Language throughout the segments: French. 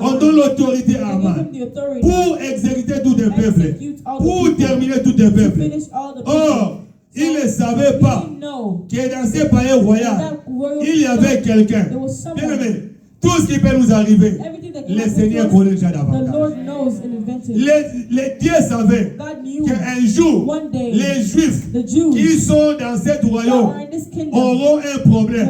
On donne l'autorité à Aman pour exécuter tout le peuple, pour terminer tout le peuple. Or, il ne savait pas que dans ces palais royaux, il y avait quelqu'un. Bien aimé, tout ce qui peut nous arriver, le Seigneur connaît déjà davantage. Les dieux savaient qu'un jour, les Juifs qui sont dans cette royaume auront un problème.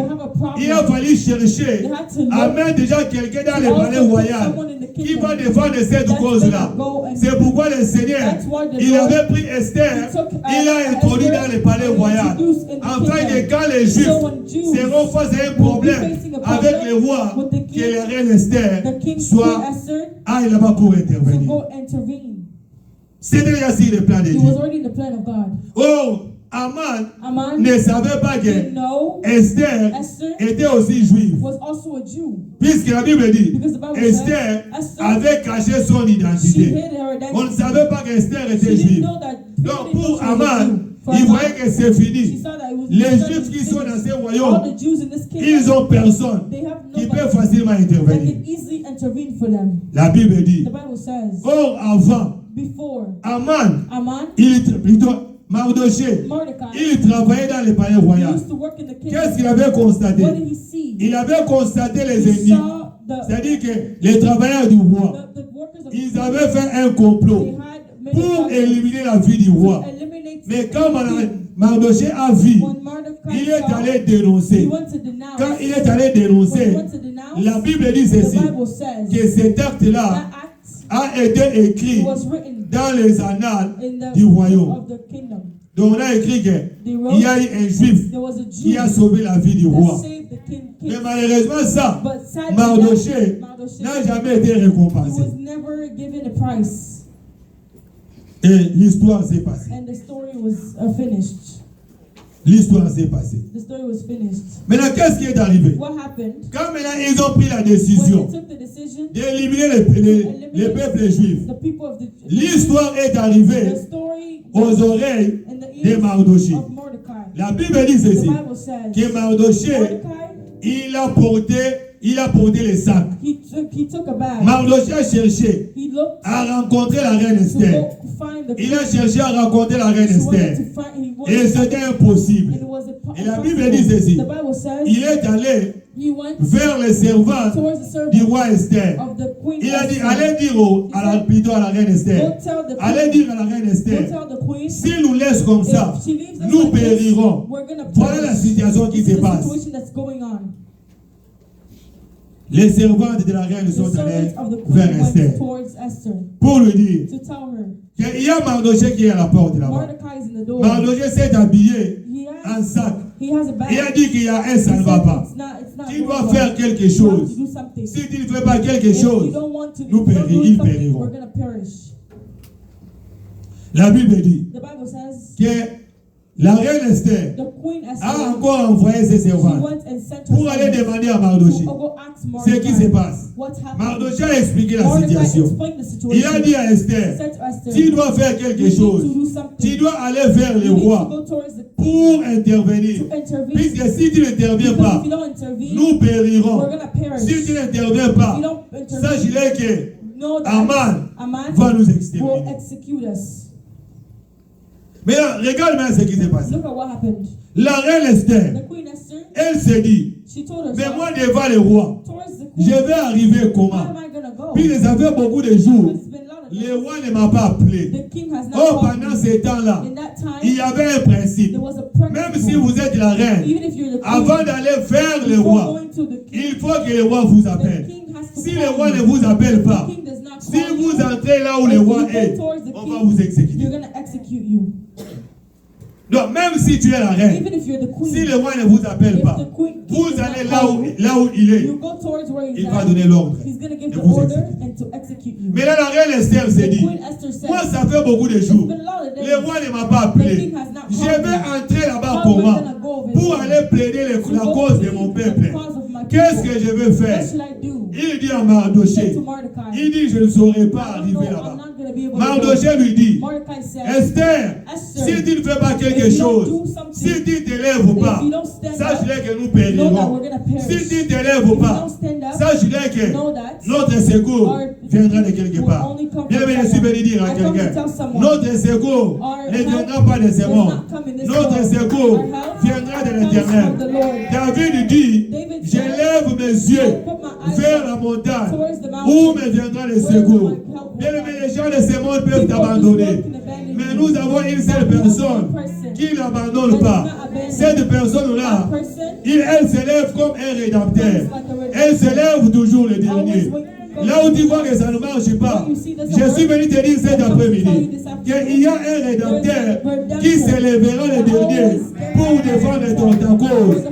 Il a fallu chercher à mettre déjà quelqu'un dans les palais royaux qui va défendre cette cause-là. C'est pourquoi le Seigneur, il avait pris Esther, il l'a introduit dans les palais royaux, afin que quand les Juifs seront face à un problème avec les rois, que la reine Esther soit aille là-bas pour intervenir. C'était déjà sur le plan de Dieu. Oh, Aman ne savait pas que Esther était aussi juive. Puisque la Bible dit, Esther avait caché son identité. On ne savait pas qu'Esther était juive. Donc pour Aman, il voyait que c'est fini. Les Juifs qui sont dans ces royaumes, ils n'ont personne qui peut facilement intervenir. La Bible dit, or avant, Aman, Mardoché, il travaillait dans les palais royaux. Qu'est-ce qu'il avait constaté? Il avait constaté les ennemis. C'est-à-dire que les travailleurs du roi, ils avaient fait un complot pour éliminer la vie du roi. Mais quand Mardoché a vu, il est allé dénoncer. Quand il est allé dénoncer, la Bible dit ceci, que cet acte-là a été écrit dans les annales du royaume. Donc on a écrit qu'il y a eu un juif qui a sauvé la vie du roi. Mais malheureusement ça, Mardoché n'a jamais été récompensé. Et l'histoire s'est passée. L'histoire s'est passée. Maintenant, qu'est-ce qui est arrivé? Quand maintenant ils ont pris la décision d'éliminer les peuples juifs, l'histoire est arrivée aux oreilles de Mardoché. La Bible dit ceci, que Mardoché, il a porté les sacs. Mardoché a cherché à rencontrer la reine Esther. Il a cherché à rencontrer la reine Esther. Et c'était impossible. Et la Bible dit ceci. Il est allé vers les servants du roi Esther. Il a dit, allez dire à la reine Esther. Allez dire à la reine Esther, s'il nous laisse comme ça, nous périrons. Voilà la situation qui se passe. Les servantes de la reine sont allées vers Esther pour lui dire qu'il y a Mardoché qui est à la porte là-bas. Mardoché s'est habillé en sac. Il a dit qu'il y a un, ça ne va pas. Tu dois faire quelque chose. Si tu ne fais pas quelque chose, nous périrons. La Bible dit que la reine Esther a encore envoyé ses servants pour aller demander à Mardoché ce qui se passe. Mardoché a expliqué la situation. Il a dit à Esther, tu dois faire quelque chose. Tu dois aller vers le roi pour intervenir. Puisque si tu n'interviens pas, nous périrons. Si tu n'interviens pas, sache-le que Aman va nous exterminer. Mais regarde maintenant ce qui s'est passé. La reine Esther, elle s'est dit, mais moi devant le roi, je vais arriver comment? Puis il avait beaucoup de jours. Le roi ne m'a pas appelé. Oh, pendant ce temps-là, il y avait un principe. Même si vous êtes la reine, avant d'aller vers le roi, il faut que le roi vous appelle. Si le roi ne vous appelle pas, si vous entrez là où le roi est, on va vous exécuter. Donc même si tu es la reine, si le roi ne vous appelle pas, vous allez là où il est. Il va donner l'ordre de vous exécuter. Mais là la reine Esther s'est dit, moi ça fait beaucoup de jours, le roi ne m'a pas appelé. Je vais entrer là-bas comment? Pour aller plaider la cause de mon peuple. Qu'est-ce que je veux faire? Il dit à Mardoché, il dit je ne saurais pas arriver là-bas. Mardochée lui dit, Esther, si tu ne fais pas quelque chose, si tu ne te lèves pas, sache-le que nous périrons. Si tu ne te lèves pas, sache-le que notre secours viendra de quelque part. Bien, je suis venu dire à quelqu'un, notre secours ne viendra pas de ces mondes. Notre secours viendra de l'Éternel. David dit, je lève mes yeux vers la montagne où me viendra le secours. Bien, les gens de ce monde peuvent t'abandonner. Mais nous avons une seule personne qui n'abandonne pas. Cette personne-là, elle se lève comme un rédempteur. Elle se lève toujours le dernier. Là où tu vois que ça ne marche pas, je suis venu te dire cet après-midi qu'il y a un rédempteur qui se lèvera le dernier pour défendre ta cause.